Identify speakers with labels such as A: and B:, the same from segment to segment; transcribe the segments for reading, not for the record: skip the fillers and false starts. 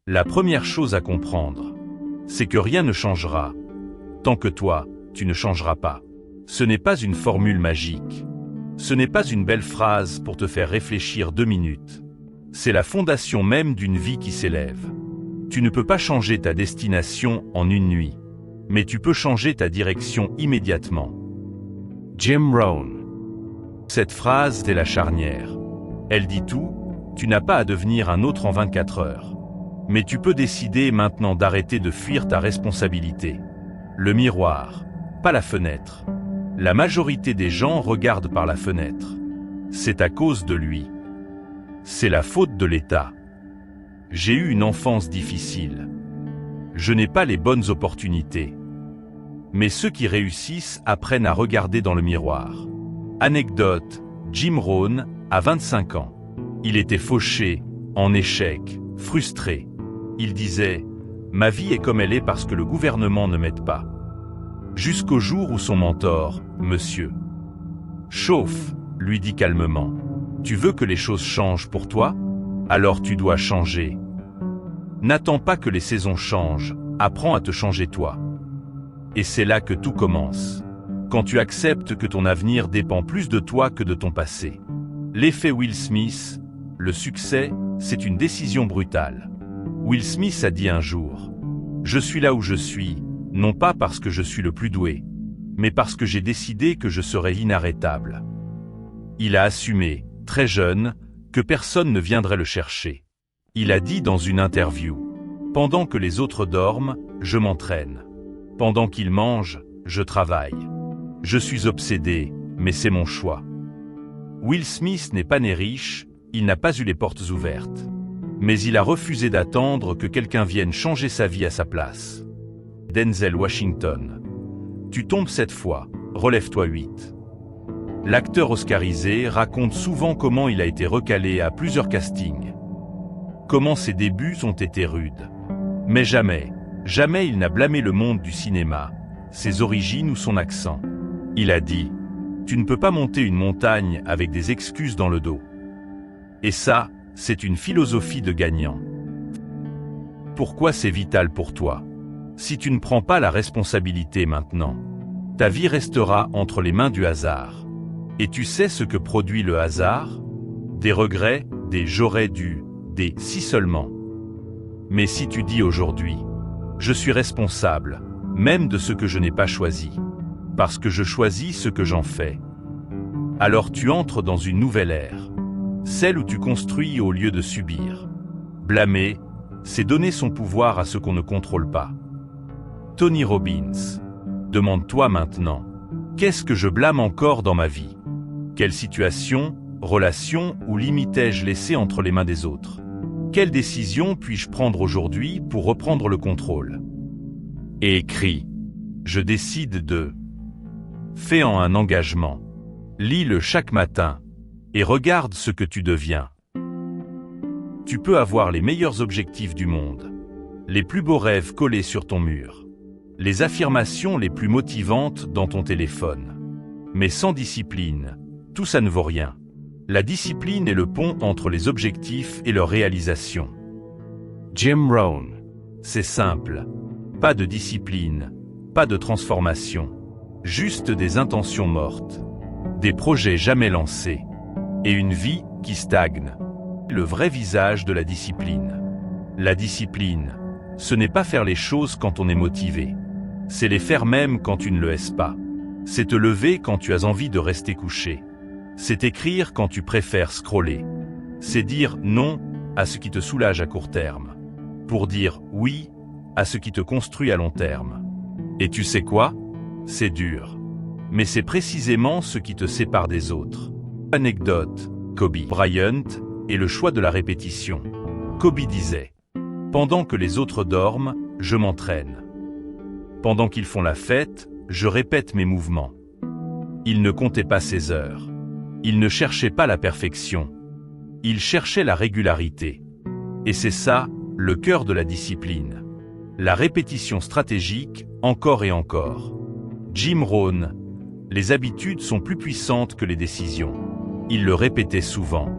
A: La première chose à comprendre, c'est que rien ne changera, tant que toi, tu ne changeras pas. Ce n'est pas une formule magique. Ce n'est pas une belle phrase pour te faire réfléchir 2 minutes. C'est la fondation même d'une vie qui s'élève. Tu ne peux pas changer ta destination en une nuit, mais tu peux changer ta direction immédiatement. Jim Rohn. Cette phrase est la charnière. Elle dit tout, tu n'as pas à devenir un autre en 24 heures. Mais tu peux décider maintenant d'arrêter de fuir ta responsabilité. Le miroir, pas la fenêtre. La majorité des gens regardent par la fenêtre. C'est à cause de lui. C'est la faute de l'État. J'ai eu une enfance difficile. Je n'ai pas les bonnes opportunités. Mais ceux qui réussissent apprennent à regarder dans le miroir. Anecdote, Jim Rohn, à 25 ans. Il était fauché, en échec, frustré. Il disait « Ma vie est comme elle est parce que le gouvernement ne m'aide pas. » Jusqu'au jour où son mentor, Monsieur Chauffe, lui dit calmement « Tu veux que les choses changent pour toi? Alors tu dois changer. N'attends pas que les saisons changent, apprends à te changer toi. » Et c'est là que tout commence. Quand tu acceptes que ton avenir dépend plus de toi que de ton passé. L'effet Will Smith, le succès, c'est une décision brutale. Will Smith a dit un jour « Je suis là où je suis, non pas parce que je suis le plus doué, mais parce que j'ai décidé que je serais inarrêtable. » Il a assumé, très jeune, que personne ne viendrait le chercher. Il a dit dans une interview « Pendant que les autres dorment, je m'entraîne. Pendant qu'ils mangent, je travaille. Je suis obsédé, mais c'est mon choix. » Will Smith n'est pas né riche, il n'a pas eu les portes ouvertes. Mais il a refusé d'attendre que quelqu'un vienne changer sa vie à sa place. Denzel Washington. Tu tombes 7 fois, relève-toi 8. L'acteur oscarisé raconte souvent comment il a été recalé à plusieurs castings. Comment ses débuts ont été rudes. Mais jamais il n'a blâmé le monde du cinéma, ses origines ou son accent. Il a dit « Tu ne peux pas monter une montagne avec des excuses dans le dos. » Et ça, c'est une philosophie de gagnant. Pourquoi c'est vital pour toi? Si tu ne prends pas la responsabilité maintenant, ta vie restera entre les mains du hasard. Et tu sais ce que produit le hasard? Des regrets, des « j'aurais dû », des « si seulement ». Mais si tu dis aujourd'hui « Je suis responsable, même de ce que je n'ai pas choisi, parce que je choisis ce que j'en fais », alors tu entres dans une nouvelle ère, celle où tu construis au lieu de subir. Blâmer, c'est donner son pouvoir à ce qu'on ne contrôle pas. Tony Robbins. Demande-toi maintenant, qu'est-ce que je blâme encore dans ma vie? Quelle situation, relation ou limite ai-je laissé entre les mains des autres? Quelle décision puis-je prendre aujourd'hui pour reprendre le contrôle? Et écris. Je décide de. Fais-en un engagement. Lis-le chaque matin. Et regarde ce que tu deviens. Tu peux avoir les meilleurs objectifs du monde, les plus beaux rêves collés sur ton mur, les affirmations les plus motivantes dans ton téléphone. Mais sans discipline, tout ça ne vaut rien. La discipline est le pont entre les objectifs et leur réalisation. Jim Rohn. C'est simple. Pas de discipline, pas de transformation. Juste des intentions mortes, des projets jamais lancés. Et une vie qui stagne. Le vrai visage de la discipline. La discipline, ce n'est pas faire les choses quand on est motivé. C'est les faire même quand tu ne le es pas. C'est te lever quand tu as envie de rester couché. C'est écrire quand tu préfères scroller. C'est dire non à ce qui te soulage à court terme, pour dire oui à ce qui te construit à long terme. Et tu sais quoi? C'est dur. Mais c'est précisément ce qui te sépare des autres. Anecdote, Kobe Bryant et le choix de la répétition. Kobe disait « Pendant que les autres dorment, je m'entraîne. Pendant qu'ils font la fête, je répète mes mouvements. » Il ne comptait pas ses heures. Il ne cherchait pas la perfection. Il cherchait la régularité. Et c'est ça, le cœur de la discipline. La répétition stratégique, encore et encore. Jim Rohn. Les habitudes sont plus puissantes que les décisions. Il le répétait souvent.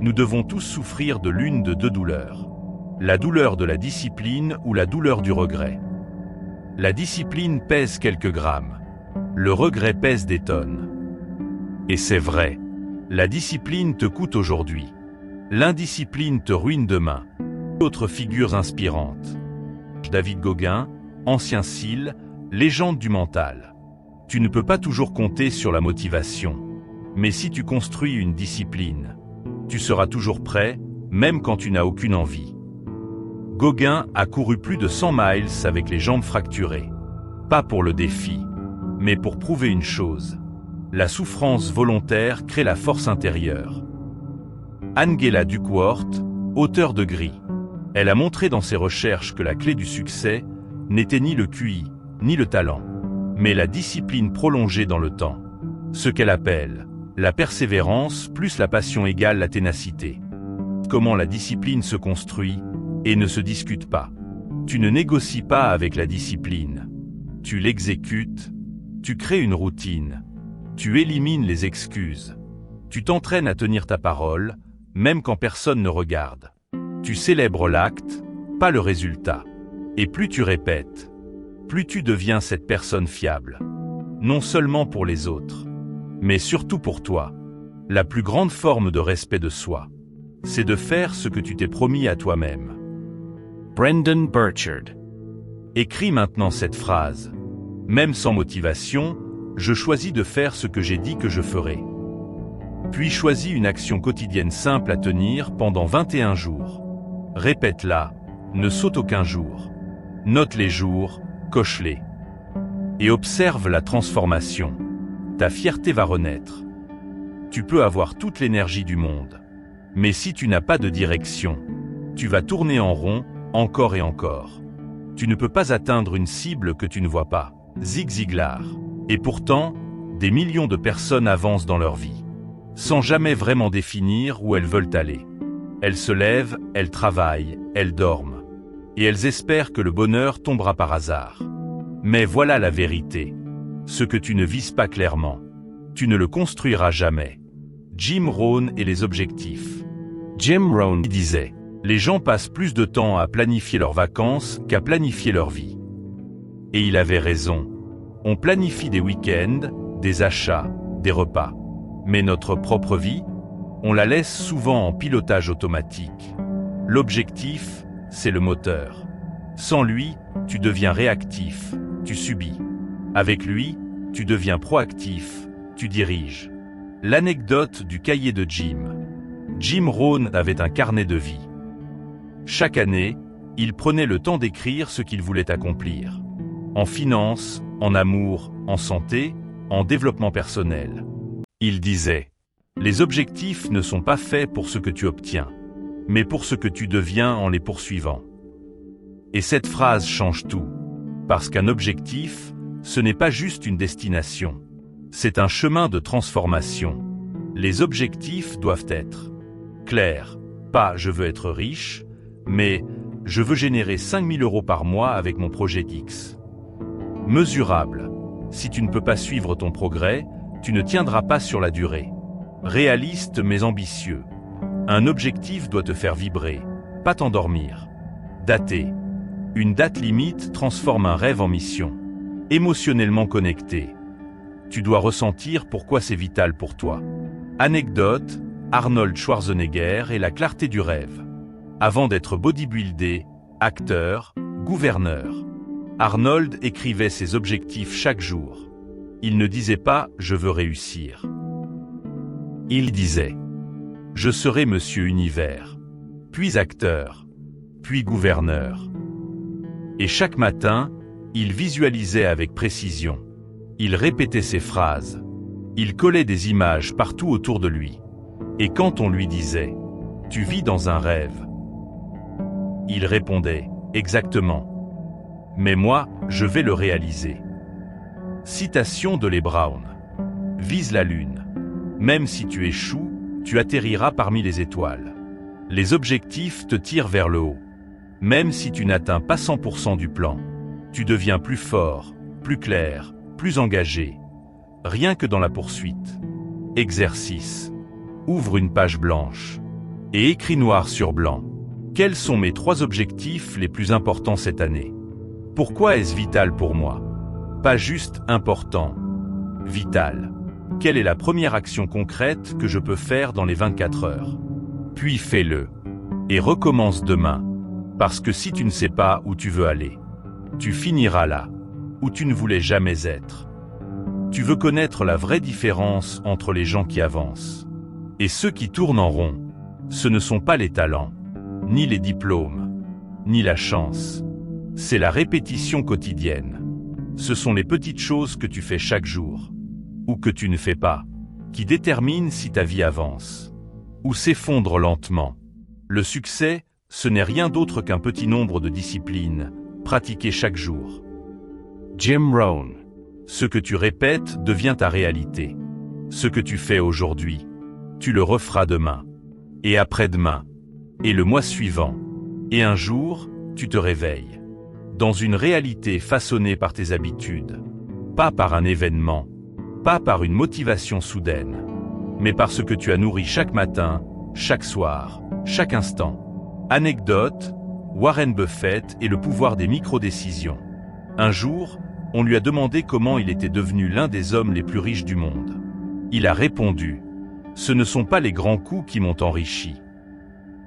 A: Nous devons tous souffrir de l'une de deux douleurs. La douleur de la discipline ou la douleur du regret. La discipline pèse quelques grammes. Le regret pèse des tonnes. Et c'est vrai. La discipline te coûte aujourd'hui. L'indiscipline te ruine demain. Autres figures inspirantes. David Gauguin, ancien SEAL, légende du mental. Tu ne peux pas toujours compter sur la motivation. Mais si tu construis une discipline, tu seras toujours prêt, même quand tu n'as aucune envie. Gauguin a couru plus de 100 miles avec les jambes fracturées. Pas pour le défi, mais pour prouver une chose. La souffrance volontaire crée la force intérieure. Angela Duckworth, auteure de Gris. Elle a montré dans ses recherches que la clé du succès n'était ni le QI, ni le talent, mais la discipline prolongée dans le temps. Ce qu'elle appelle la persévérance plus la passion égale la ténacité. Comment la discipline se construit et ne se discute pas. Tu ne négocies pas avec la discipline. Tu l'exécutes, tu crées une routine, tu élimines les excuses. Tu t'entraînes à tenir ta parole, même quand personne ne regarde. Tu célèbres l'acte, pas le résultat. Et plus tu répètes, plus tu deviens cette personne fiable. Non seulement pour les autres, mais surtout pour toi. La plus grande forme de respect de soi, c'est de faire ce que tu t'es promis à toi-même. Brendon Burchard. Écris maintenant cette phrase. Même sans motivation, je choisis de faire ce que j'ai dit que je ferai. Puis choisis une action quotidienne simple à tenir pendant 21 jours. Répète-la, ne saute aucun jour. Note les jours, coche-les. Et observe la transformation. Ta fierté va renaître. Tu peux avoir toute l'énergie du monde. Mais si tu n'as pas de direction, tu vas tourner en rond, encore et encore. Tu ne peux pas atteindre une cible que tu ne vois pas. Zig Ziglar. Et pourtant, des millions de personnes avancent dans leur vie, sans jamais vraiment définir où elles veulent aller. Elles se lèvent, elles travaillent, elles dorment. Et elles espèrent que le bonheur tombera par hasard. Mais voilà la vérité. Ce que tu ne vises pas clairement, tu ne le construiras jamais. Jim Rohn et les objectifs. Jim Rohn disait: les gens passent plus de temps à planifier leurs vacances qu'à planifier leur vie. Et il avait raison. On planifie des week-ends, des achats, des repas. Mais notre propre vie, on la laisse souvent en pilotage automatique. L'objectif, c'est le moteur. Sans lui, tu deviens réactif, tu subis. Avec lui, tu deviens proactif, tu diriges. L'anecdote du cahier de Jim. Jim Rohn avait un carnet de vie. Chaque année, il prenait le temps d'écrire ce qu'il voulait accomplir. En finance, en amour, en santé, en développement personnel. Il disait: les objectifs ne sont pas faits pour ce que tu obtiens, mais pour ce que tu deviens en les poursuivant. Et cette phrase change tout, parce qu'un objectif, ce n'est pas juste une destination, c'est un chemin de transformation. Les objectifs doivent être clairs, pas « je veux être riche », mais « je veux générer 5 000 € par mois avec mon projet X ». Mesurable. Si tu ne peux pas suivre ton progrès, tu ne tiendras pas sur la durée. Réaliste mais ambitieux. Un objectif doit te faire vibrer, pas t'endormir. Daté. Une date limite transforme un rêve en mission. Émotionnellement connecté. Tu dois ressentir pourquoi c'est vital pour toi. Anecdote, Arnold Schwarzenegger et la clarté du rêve. Avant d'être bodybuildé, acteur, gouverneur, Arnold écrivait ses objectifs chaque jour. Il ne disait pas « je veux réussir ». Il disait « je serai Monsieur Univers », puis acteur, puis gouverneur. Et chaque matin, il visualisait avec précision. Il répétait ses phrases. Il collait des images partout autour de lui. Et quand on lui disait « tu vis dans un rêve », il répondait « exactement. Mais moi, je vais le réaliser ». Citation de Les Brown. Vise la lune. Même si tu échoues, tu atterriras parmi les étoiles. Les objectifs te tirent vers le haut. Même si tu n'atteins pas 100% du plan, tu deviens plus fort, plus clair, plus engagé. Rien que dans la poursuite. Exercice. Ouvre une page blanche. Et écris noir sur blanc. Quels sont mes 3 objectifs les plus importants cette année? Pourquoi est-ce vital pour moi? Pas juste important, vital. Quelle est la première action concrète que je peux faire dans les 24 heures? Puis fais-le. Et recommence demain. Parce que si tu ne sais pas où tu veux aller, tu finiras là, où tu ne voulais jamais être. Tu veux connaître la vraie différence entre les gens qui avancent et ceux qui tournent en rond. Ce ne sont pas les talents, ni les diplômes, ni la chance. C'est la répétition quotidienne. Ce sont les petites choses que tu fais chaque jour, ou que tu ne fais pas, qui déterminent si ta vie avance, ou s'effondre lentement. Le succès, ce n'est rien d'autre qu'un petit nombre de disciplines, pratiquées chaque jour. Jim Rohn. Ce que tu répètes devient ta réalité. Ce que tu fais aujourd'hui, tu le referas demain, et après-demain, et le mois suivant, et un jour, tu te réveilles dans une réalité façonnée par tes habitudes, pas par un événement, pas par une motivation soudaine, mais par ce que tu as nourri chaque matin, chaque soir, chaque instant. Anecdote, Warren Buffett et le pouvoir des micro-décisions. Un jour, on lui a demandé comment il était devenu l'un des hommes les plus riches du monde. Il a répondu: « Ce ne sont pas les grands coups qui m'ont enrichi.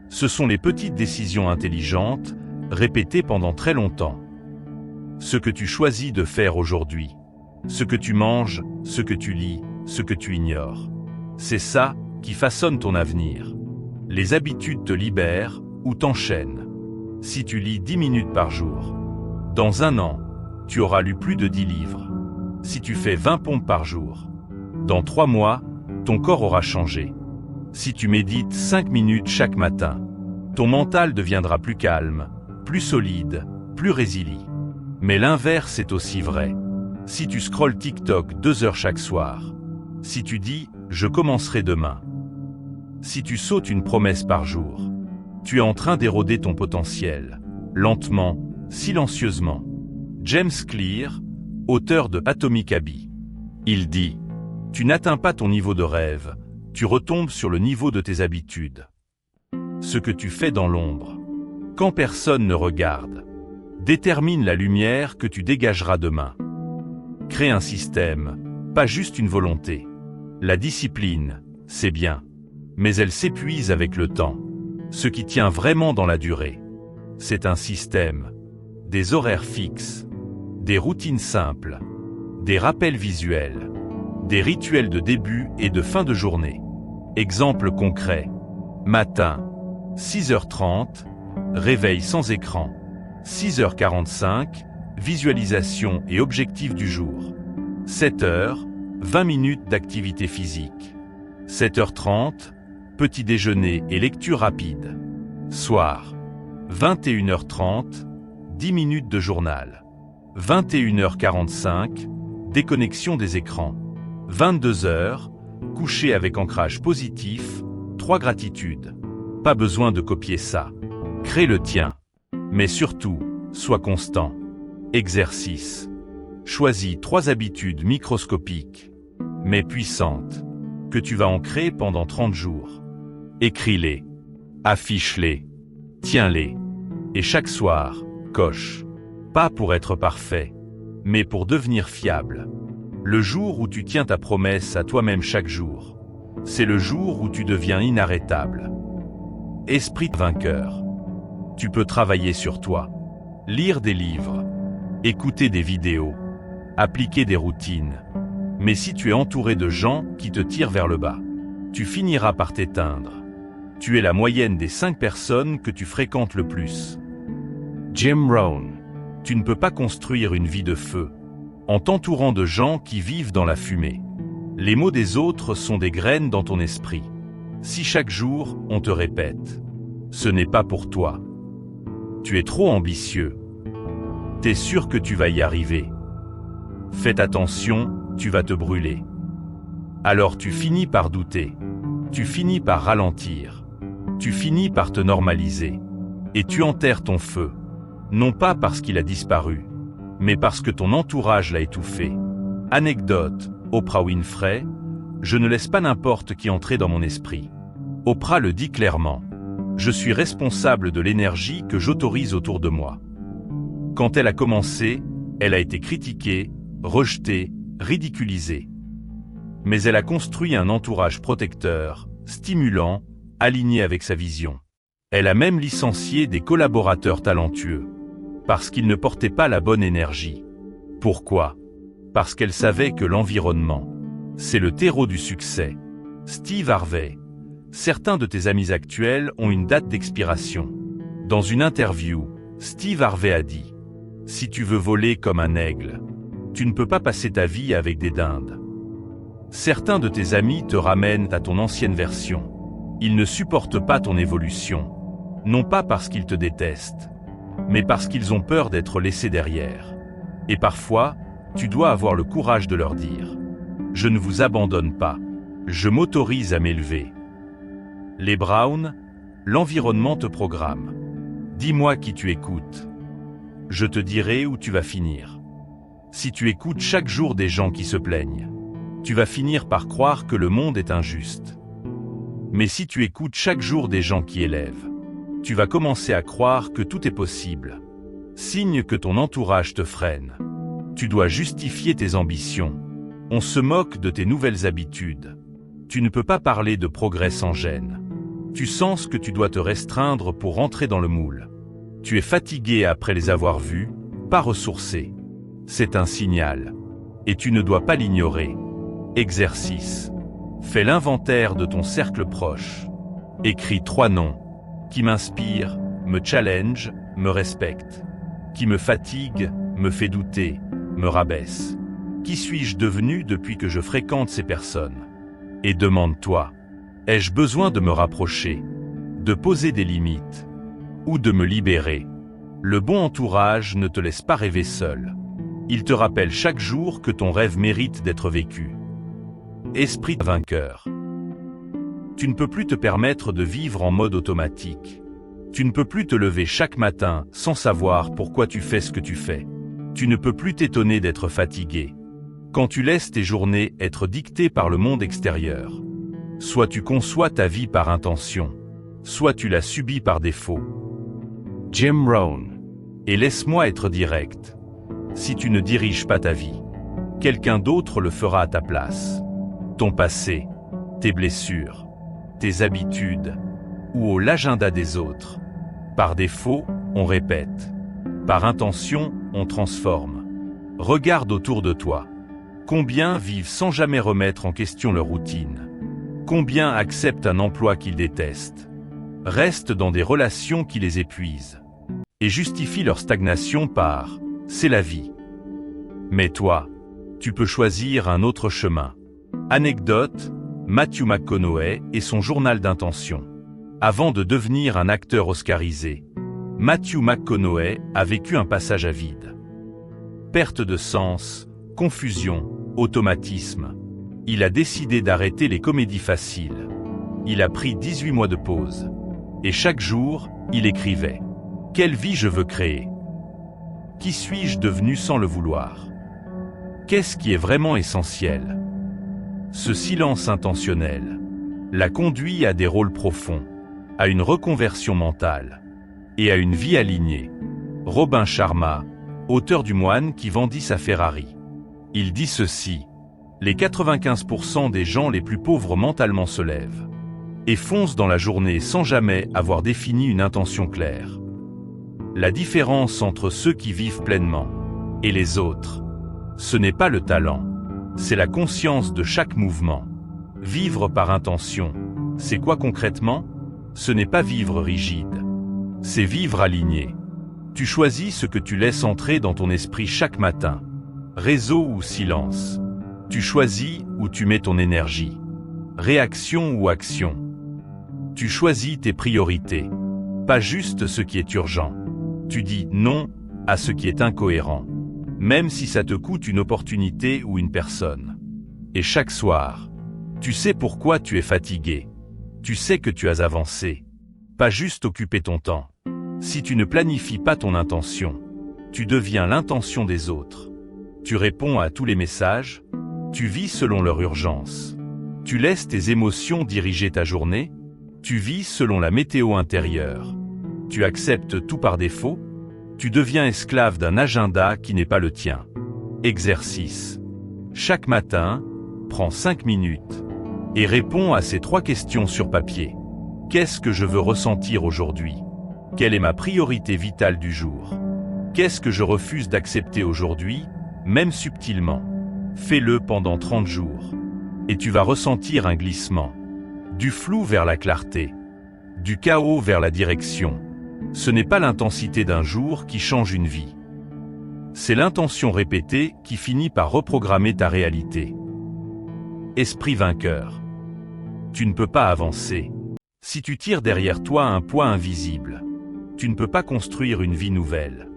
A: Ce sont les petites décisions intelligentes, répétées pendant très longtemps. Ce que tu choisis de faire aujourd'hui, ce que tu manges, ce que tu lis, ce que tu ignores. C'est ça qui façonne ton avenir. Les habitudes te libèrent ou t'enchaînent. Si tu lis 10 minutes par jour, dans un an, tu auras lu plus de 10 livres. Si tu fais 20 pompes par jour, dans 3 mois, ton corps aura changé. Si tu médites 5 minutes chaque matin, ton mental deviendra plus calme, plus solide, plus résilient. Mais l'inverse est aussi vrai. Si tu scrolles TikTok 2 heures chaque soir, si tu dis « je commencerai demain », si tu sautes une promesse par jour, tu es en train d'éroder ton potentiel, lentement, silencieusement. James Clear, auteur de Atomic Habits. Il dit « Tu n'atteins pas ton niveau de rêve, tu retombes sur le niveau de tes habitudes. » Ce que tu fais dans l'ombre, quand personne ne regarde, détermine la lumière que tu dégageras demain. Crée un système, pas juste une volonté. La discipline, c'est bien, mais elle s'épuise avec le temps. Ce qui tient vraiment dans la durée, c'est un système, des horaires fixes, des routines simples, des rappels visuels, des rituels de début et de fin de journée. Exemple concret. Matin, 6h30, réveil sans écran. 6h45, visualisation et objectif du jour. 7h, 20 minutes d'activité physique. 7h30, petit déjeuner et lecture rapide. Soir, 21h30, 10 minutes de journal. 21h45, déconnexion des écrans. 22h, coucher avec ancrage positif, 3 gratitudes. Pas besoin de copier ça. Crée le tien. Mais surtout, sois constant. Exercice. Choisis 3 habitudes microscopiques, mais puissantes, que tu vas ancrer pendant 30 jours. Écris-les, affiche-les, tiens-les, et chaque soir, coche. Pas pour être parfait, mais pour devenir fiable. Le jour où tu tiens ta promesse à toi-même chaque jour, c'est le jour où tu deviens inarrêtable. Esprit vainqueur. Tu peux travailler sur toi, lire des livres, écouter des vidéos, appliquer des routines. Mais si tu es entouré de gens qui te tirent vers le bas, tu finiras par t'éteindre. Tu es la moyenne des 5 personnes que tu fréquentes le plus. Jim Rohn. Tu ne peux pas construire une vie de feu en t'entourant de gens qui vivent dans la fumée. Les mots des autres sont des graines dans ton esprit. Si chaque jour, on te répète « ce n'est pas pour toi », tu es trop ambitieux. T'es sûr que tu vas y arriver. Fais attention, tu vas te brûler. Alors tu finis par douter. Tu finis par ralentir. Tu finis par te normaliser. Et tu enterres ton feu. Non pas parce qu'il a disparu, mais parce que ton entourage l'a étouffé. Anecdote, Oprah Winfrey, je ne laisse pas n'importe qui entrer dans mon esprit. Oprah le dit clairement. Je suis responsable de l'énergie que j'autorise autour de moi. Quand elle a commencé, elle a été critiquée, rejetée, ridiculisée. Mais elle a construit un entourage protecteur, stimulant, aligné avec sa vision. Elle a même licencié des collaborateurs talentueux, parce qu'ils ne portaient pas la bonne énergie. Pourquoi? Parce qu'elle savait que l'environnement, c'est le terreau du succès. Steve Harvey. Certains de tes amis actuels ont une date d'expiration. Dans une interview, Steve Harvey a dit « Si tu veux voler comme un aigle, tu ne peux pas passer ta vie avec des dindes. » Certains de tes amis te ramènent à ton ancienne version. Ils ne supportent pas ton évolution, non pas parce qu'ils te détestent, mais parce qu'ils ont peur d'être laissés derrière. Et parfois, tu dois avoir le courage de leur dire « Je ne vous abandonne pas, je m'autorise à m'élever. » Les Brown, l'environnement te programme. Dis-moi qui tu écoutes. Je te dirai où tu vas finir. Si tu écoutes chaque jour des gens qui se plaignent, tu vas finir par croire que le monde est injuste. Mais si tu écoutes chaque jour des gens qui élèvent, tu vas commencer à croire que tout est possible. Signe que ton entourage te freine. Tu dois justifier tes ambitions. On se moque de tes nouvelles habitudes. Tu ne peux pas parler de progrès sans gêne. Tu sens que tu dois te restreindre pour rentrer dans le moule. Tu es fatigué après les avoir vus, pas ressourcé. C'est un signal. Et tu ne dois pas l'ignorer. Exercice. Fais l'inventaire de ton cercle proche. Écris 3 noms qui m'inspirent, me challenge, me respectent. Qui me fatigue, me fait douter, me rabaisse. Qui suis-je devenu depuis que je fréquente ces personnes? Et demande-toi, ai-je besoin de me rapprocher, de poser des limites, ou de me libérer? Le bon entourage ne te laisse pas rêver seul. Il te rappelle chaque jour que ton rêve mérite d'être vécu. Esprit vainqueur. Tu ne peux plus te permettre de vivre en mode automatique. Tu ne peux plus te lever chaque matin sans savoir pourquoi tu fais ce que tu fais. Tu ne peux plus t'étonner d'être fatigué. Quand tu laisses tes journées être dictées par le monde extérieur, soit tu conçois ta vie par intention, soit tu la subis par défaut. Jim Rohn. Et laisse-moi être direct. Si tu ne diriges pas ta vie, quelqu'un d'autre le fera à ta place. Ton passé, tes blessures, tes habitudes, ou l'agenda des autres. Par défaut, on répète. Par intention, on transforme. Regarde autour de toi. Combien vivent sans jamais remettre en question leur routine? Combien acceptent un emploi qu'ils détestent? Restent dans des relations qui les épuisent et justifient leur stagnation par « c'est la vie ». Mais toi, tu peux choisir un autre chemin. Anecdote, Matthew McConaughey et son journal d'intention. Avant de devenir un acteur oscarisé, Matthew McConaughey a vécu un passage à vide. Perte de sens, confusion, automatisme. Il a décidé d'arrêter les comédies faciles. Il a pris 18 mois de pause. Et chaque jour, il écrivait « Quelle vie je veux créer? Qui suis-je devenu sans le vouloir? Qu'est-ce qui est vraiment essentiel ?» Ce silence intentionnel l'a conduit à des rôles profonds, à une reconversion mentale et à une vie alignée. Robin Sharma, auteur du Moine qui vendit sa Ferrari. Il dit ceci: les 95% des gens les plus pauvres mentalement se lèvent et foncent dans la journée sans jamais avoir défini une intention claire. La différence entre ceux qui vivent pleinement et les autres, ce n'est pas le talent, c'est la conscience de chaque mouvement. Vivre par intention, c'est quoi concrètement? Ce n'est pas vivre rigide, c'est vivre aligné. Tu choisis ce que tu laisses entrer dans ton esprit chaque matin. Réseau ou silence. Tu choisis où tu mets ton énergie. Réaction ou action. Tu choisis tes priorités. Pas juste ce qui est urgent. Tu dis non à ce qui est incohérent, même si ça te coûte une opportunité ou une personne. Et chaque soir, tu sais pourquoi tu es fatigué. Tu sais que tu as avancé. Pas juste occuper ton temps. Si tu ne planifies pas ton intention, tu deviens l'intention des autres. Tu réponds à tous les messages, tu vis selon leur urgence. Tu laisses tes émotions diriger ta journée, Tu vis selon la météo intérieure. Tu acceptes tout par défaut. Tu deviens esclave d'un agenda qui n'est pas le tien. Exercice. Chaque matin, prends 5 minutes et réponds à ces 3 questions sur papier. Qu'est-ce que je veux ressentir aujourd'hui? Quelle est ma priorité vitale du jour? Qu'est-ce que je refuse d'accepter aujourd'hui, même subtilement? Fais-le pendant 30 jours. Et tu vas ressentir un glissement. Du flou vers la clarté. Du chaos vers la direction. Ce n'est pas l'intensité d'un jour qui change une vie. C'est l'intention répétée qui finit par reprogrammer ta réalité. Esprit vainqueur. Tu ne peux pas avancer si tu tires derrière toi un poids invisible. Tu ne peux pas construire une vie nouvelle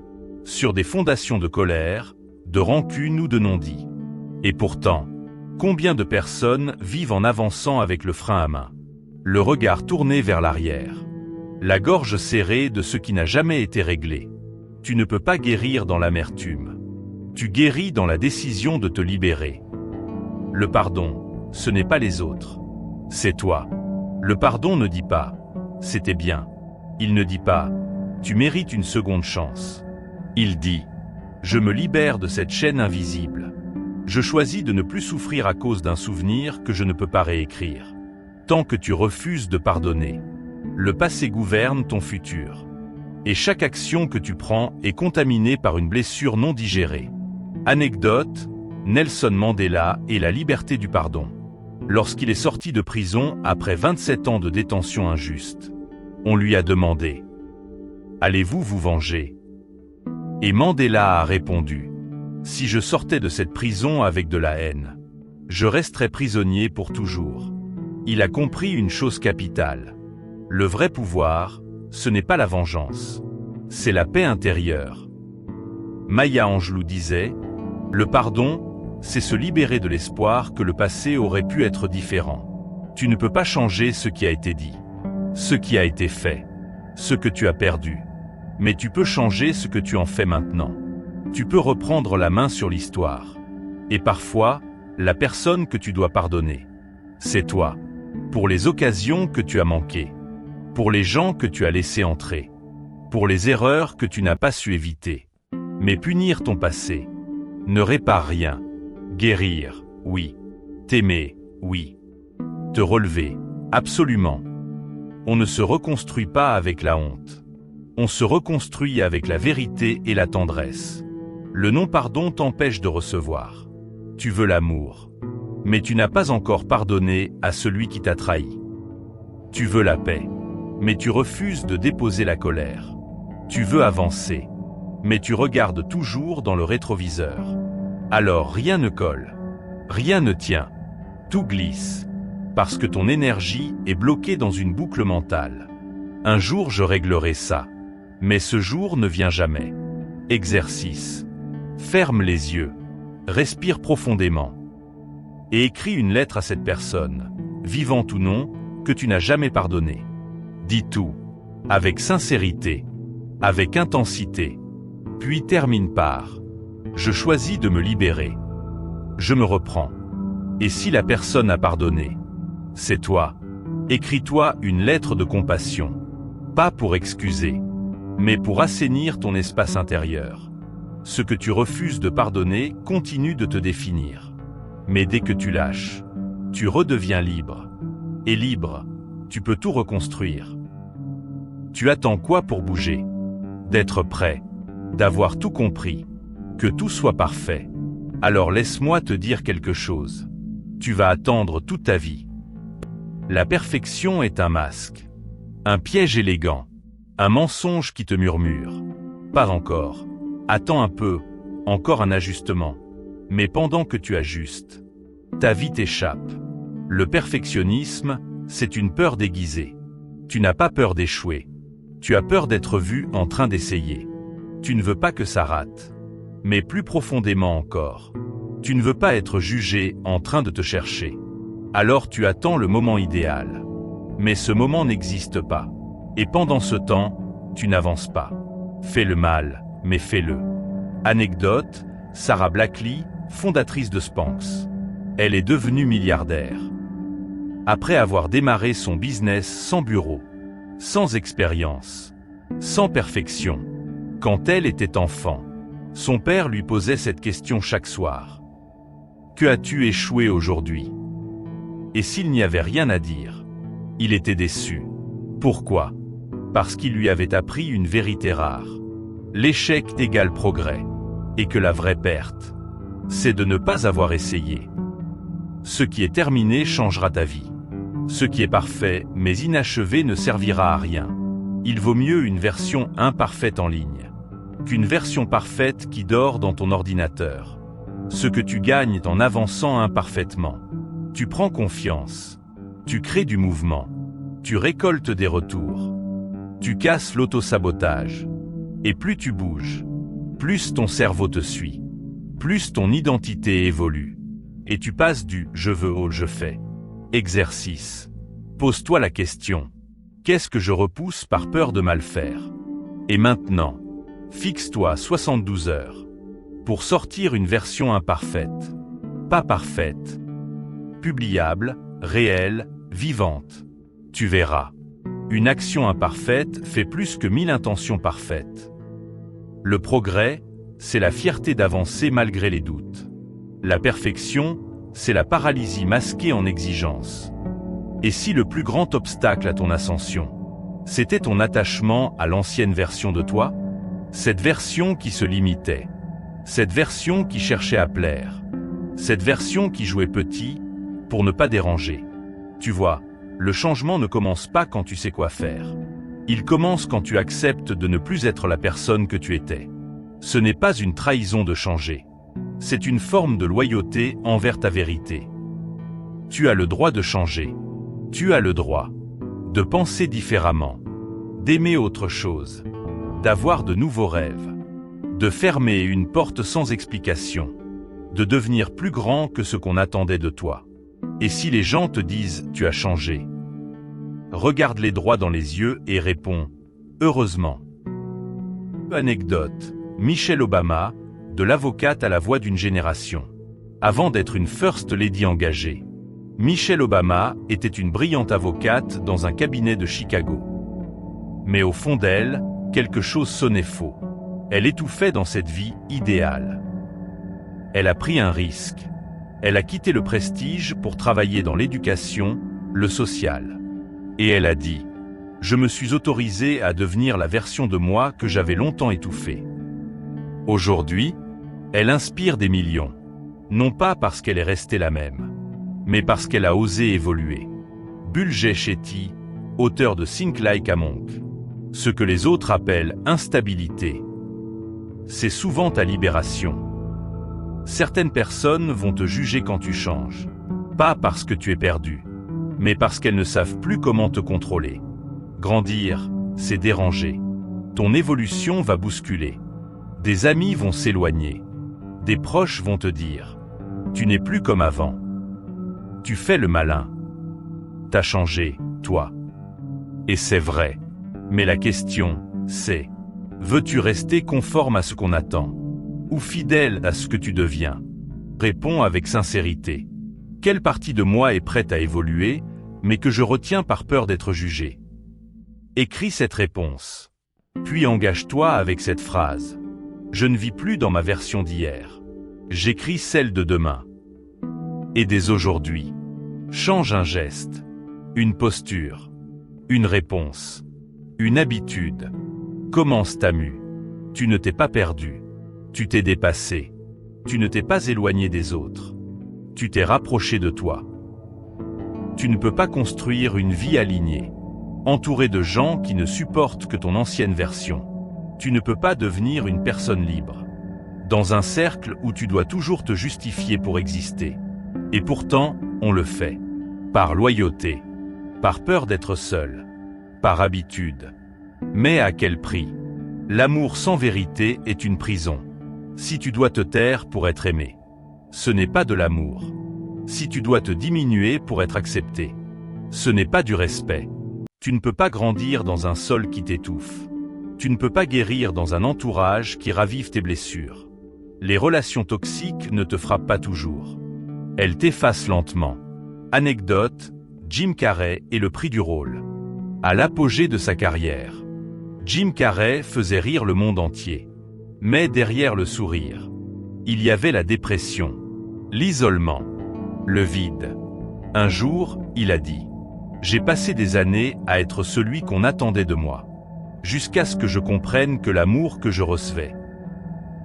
A: sur des fondations de colère, de rancune ou de non-dit. Et pourtant, combien de personnes vivent en avançant avec le frein à main, le regard tourné vers l'arrière, la gorge serrée de ce qui n'a jamais été réglé? Tu ne peux pas guérir dans l'amertume. Tu guéris dans la décision de te libérer. Le pardon, ce n'est pas les autres. C'est toi. Le pardon ne dit pas « c'était bien ». Il ne dit pas « tu mérites une seconde chance ». Il dit « je me libère de cette chaîne invisible. Je choisis de ne plus souffrir à cause d'un souvenir que je ne peux pas réécrire. » Tant que tu refuses de pardonner, le passé gouverne ton futur. Et chaque action que tu prends est contaminée par une blessure non digérée. Anecdote, Nelson Mandela et la liberté du pardon. Lorsqu'il est sorti de prison après 27 ans de détention injuste, on lui a demandé « Allez-vous vous venger ?» Et Mandela a répondu « Si je sortais de cette prison avec de la haine, je resterais prisonnier pour toujours. » Il a compris une chose capitale. Le vrai pouvoir, ce n'est pas la vengeance, c'est la paix intérieure. Maya Angelou disait « Le pardon, c'est se libérer de l'espoir que le passé aurait pu être différent. Tu ne peux pas changer ce qui a été dit, ce qui a été fait, ce que tu as perdu. Mais tu peux changer ce que tu en fais maintenant. Tu peux reprendre la main sur l'histoire. Et parfois, la personne que tu dois pardonner, c'est toi. Pour les occasions que tu as manquées, pour les gens que tu as laissés entrer, pour les erreurs que tu n'as pas su éviter. Mais punir ton passé ne répare rien. Guérir, oui. T'aimer, oui. Te relever, absolument. On ne se reconstruit pas avec la honte. On se reconstruit avec la vérité et la tendresse. Le non-pardon t'empêche de recevoir. Tu veux l'amour, mais tu n'as pas encore pardonné à celui qui t'a trahi. Tu veux la paix, mais tu refuses de déposer la colère. Tu veux avancer, mais tu regardes toujours dans le rétroviseur. Alors rien ne colle, rien ne tient, tout glisse, parce que ton énergie est bloquée dans une boucle mentale. Un jour je réglerai ça, mais ce jour ne vient jamais. Exercice. Ferme les yeux, respire profondément, et écris une lettre à cette personne, vivante ou non, que tu n'as jamais pardonné. Dis tout, avec sincérité, avec intensité, puis termine par « Je choisis de me libérer. Je me reprends. » Et si la personne a pardonné, c'est toi. Écris-toi une lettre de compassion, pas pour excuser, mais pour assainir ton espace intérieur. Ce que tu refuses de pardonner continue de te définir. Mais dès que tu lâches, tu redeviens libre. Et libre, tu peux tout reconstruire. Tu attends quoi pour bouger? D'être prêt, d'avoir tout compris, que tout soit parfait. Alors laisse-moi te dire quelque chose. Tu vas attendre toute ta vie. La perfection est un masque, un piège élégant, un mensonge qui te murmure. Pas encore. Attends un peu, encore un ajustement. Mais pendant que tu ajustes, ta vie t'échappe. Le perfectionnisme, c'est une peur déguisée. Tu n'as pas peur d'échouer. Tu as peur d'être vu en train d'essayer. Tu ne veux pas que ça rate. Mais plus profondément encore, tu ne veux pas être jugé en train de te chercher. Alors tu attends le moment idéal. Mais ce moment n'existe pas. Et pendant ce temps, tu n'avances pas. Fais le mal, mais fais-le. Anecdote, Sarah Blackley, fondatrice de Spanx. Elle est devenue milliardaire. Après avoir démarré son business sans bureau, sans expérience, sans perfection, quand elle était enfant, son père lui posait cette question chaque soir. Que as-tu échoué aujourd'hui? Et s'il n'y avait rien à dire, il était déçu. Pourquoi? Parce qu'il lui avait appris une vérité rare. L'échec égale progrès. Et que la vraie perte, c'est de ne pas avoir essayé. Ce qui est terminé changera ta vie. Ce qui est parfait mais inachevé ne servira à rien. Il vaut mieux une version imparfaite en ligne qu'une version parfaite qui dort dans ton ordinateur. Ce que tu gagnes en avançant imparfaitement. Tu prends confiance. Tu crées du mouvement. Tu récoltes des retours. Tu casses l'autosabotage. Et plus tu bouges, plus ton cerveau te suit. Plus ton identité évolue. Et tu passes du « je veux » au « je fais ». Exercice. Pose-toi la question. Qu'est-ce que je repousse par peur de mal faire? Et maintenant, fixe-toi 72 heures pour sortir une version imparfaite. Pas parfaite. Publiable, réelle, vivante. Tu verras. Une action imparfaite fait plus que 1000 intentions parfaites. Le progrès, c'est la fierté d'avancer malgré les doutes. La perfection, c'est la paralysie masquée en exigence. Et si le plus grand obstacle à ton ascension, c'était ton attachement à l'ancienne version de toi? Cette version qui se limitait. Cette version qui cherchait à plaire. Cette version qui jouait petit pour ne pas déranger. Tu vois, le changement ne commence pas quand tu sais quoi faire. Il commence quand tu acceptes de ne plus être la personne que tu étais. Ce n'est pas une trahison de changer. C'est une forme de loyauté envers ta vérité. Tu as le droit de changer. Tu as le droit de penser différemment, d'aimer autre chose, d'avoir de nouveaux rêves, de fermer une porte sans explication, de devenir plus grand que ce qu'on attendait de toi. Et si les gens te disent « tu as changé », regarde-les droit dans les yeux et réponds « heureusement ». Anecdote. Michelle Obama, de l'avocate à la voix d'une génération. Avant d'être une First Lady engagée, Michelle Obama était une brillante avocate dans un cabinet de Chicago. Mais au fond d'elle, quelque chose sonnait faux. Elle étouffait dans cette vie idéale. Elle a pris un risque. Elle a quitté le prestige pour travailler dans l'éducation, le social. Et elle a dit « Je me suis autorisée à devenir la version de moi que j'avais longtemps étouffée ». Aujourd'hui, elle inspire des millions. Non pas parce qu'elle est restée la même, mais parce qu'elle a osé évoluer. Buljet Shetty, auteur de Think Like a Monk. Ce que les autres appellent instabilité, c'est souvent ta libération. Certaines personnes vont te juger quand tu changes. Pas parce que tu es perdu, mais parce qu'elles ne savent plus comment te contrôler. Grandir, c'est déranger. Ton évolution va bousculer. Des amis vont s'éloigner. Des proches vont te dire « Tu n'es plus comme avant ». Tu fais le malin. T'as changé, toi. Et c'est vrai. Mais la question, c'est « Veux-tu rester conforme à ce qu'on attend ? Ou fidèle à ce que tu deviens ?» Réponds avec sincérité. Quelle partie de moi est prête à évoluer, mais que je retiens par peur d'être jugé? Écris cette réponse. Puis engage-toi avec cette phrase. Je ne vis plus dans ma version d'hier. J'écris celle de demain. Et dès aujourd'hui, change un geste, une posture, une réponse, une habitude. Commence ta mue. Tu ne t'es pas perdu. Tu t'es dépassé. Tu ne t'es pas éloigné des autres. Tu t'es rapproché de toi. Tu ne peux pas construire une vie alignée, entourée de gens qui ne supportent que ton ancienne version. Tu ne peux pas devenir une personne libre, dans un cercle où tu dois toujours te justifier pour exister. Et pourtant, on le fait. Par loyauté, par peur d'être seul, par habitude. Mais à quel prix? L'amour sans vérité est une prison. Si tu dois te taire pour être aimé, ce n'est pas de l'amour. Si tu dois te diminuer pour être accepté, ce n'est pas du respect. Tu ne peux pas grandir dans un sol qui t'étouffe. Tu ne peux pas guérir dans un entourage qui ravive tes blessures. Les relations toxiques ne te frappent pas toujours. Elles t'effacent lentement. Anecdote, Jim Carrey et le prix du rôle. À l'apogée de sa carrière, Jim Carrey faisait rire le monde entier. Mais derrière le sourire, il y avait la dépression, l'isolement, le vide. Un jour, il a dit « J'ai passé des années à être celui qu'on attendait de moi, jusqu'à ce que je comprenne que l'amour que je recevais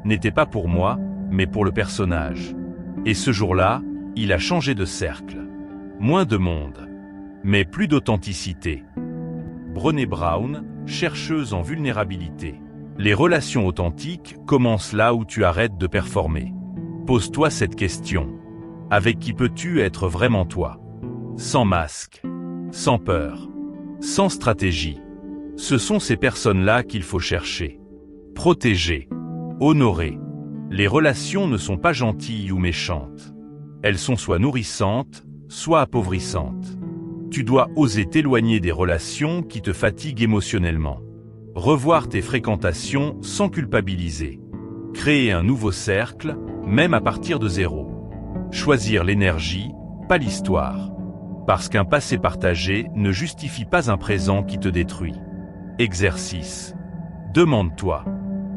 A: n'était pas pour moi, mais pour le personnage. » Et ce jour-là, il a changé de cercle. Moins de monde, mais plus d'authenticité. Brené Brown, chercheuse en vulnérabilité. Les relations authentiques commencent là où tu arrêtes de performer. Pose-toi cette question. Avec qui peux-tu être vraiment toi? Sans masque, sans peur, sans stratégie. Ce sont ces personnes-là qu'il faut chercher. Protéger, honorer. Les relations ne sont pas gentilles ou méchantes. Elles sont soit nourrissantes, soit appauvrissantes. Tu dois oser t'éloigner des relations qui te fatiguent émotionnellement. Revoir tes fréquentations sans culpabiliser. Créer un nouveau cercle, même à partir de zéro. Choisir l'énergie, pas l'histoire. Parce qu'un passé partagé ne justifie pas un présent qui te détruit. Exercice. Demande-toi.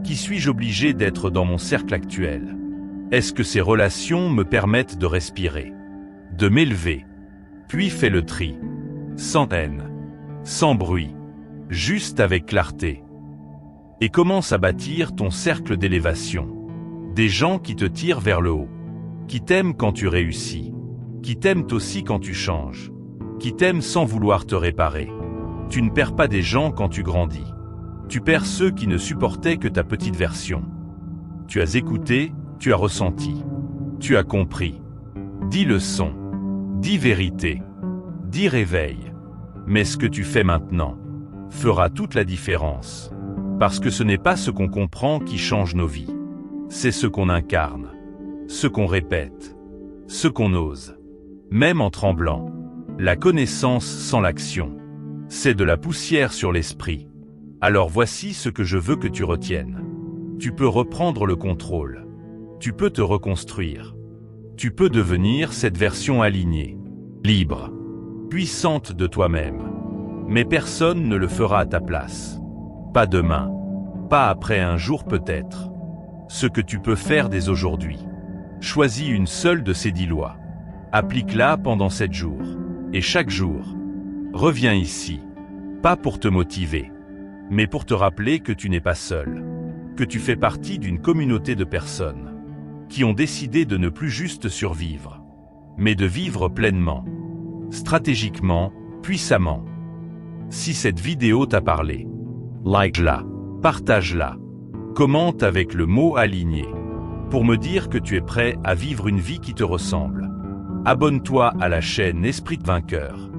A: Qui suis-je obligé d'être dans mon cercle actuel? Est-ce que ces relations me permettent de respirer, de m'élever? Puis fais le tri. Sans haine, sans bruit, juste avec clarté. Et commence à bâtir ton cercle d'élévation. Des gens qui te tirent vers le haut, qui t'aiment quand tu réussis, qui t'aiment aussi quand tu changes, qui t'aiment sans vouloir te réparer. Tu ne perds pas des gens quand tu grandis. Tu perds ceux qui ne supportaient que ta petite version. Tu as écouté, tu as ressenti, tu as compris. Dis leçon, dis vérité, dis réveil. Mais ce que tu fais maintenant fera toute la différence. Parce que ce n'est pas ce qu'on comprend qui change nos vies. C'est ce qu'on incarne, ce qu'on répète, ce qu'on ose. Même en tremblant, la connaissance sans l'action, c'est de la poussière sur l'esprit. Alors voici ce que je veux que tu retiennes. Tu peux reprendre le contrôle. Tu peux te reconstruire. Tu peux devenir cette version alignée, libre, puissante de toi-même. Mais personne ne le fera à ta place. Pas demain, pas après un jour peut-être. Ce que tu peux faire dès aujourd'hui. Choisis une seule de ces 10 lois. Applique-la pendant 7 jours. Et chaque jour, reviens ici. Pas pour te motiver, mais pour te rappeler que tu n'es pas seul. Que tu fais partie d'une communauté de personnes qui ont décidé de ne plus juste survivre, mais de vivre pleinement, stratégiquement, puissamment. Si cette vidéo t'a parlé, like-la, partage-la, commente avec le mot aligné, pour me dire que tu es prêt à vivre une vie qui te ressemble. Abonne-toi à la chaîne Esprit de Vainqueur,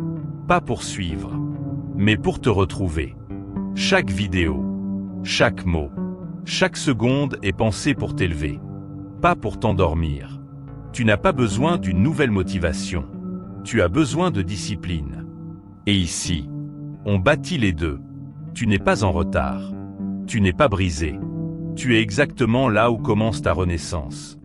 A: pas pour suivre, mais pour te retrouver. Chaque vidéo, chaque mot, chaque seconde est pensée pour t'élever, pas pour t'endormir. Tu n'as pas besoin d'une nouvelle motivation, tu as besoin de discipline. Et ici, on bâtit les deux. Tu n'es pas en retard, tu n'es pas brisé. Tu es exactement là où commence ta renaissance.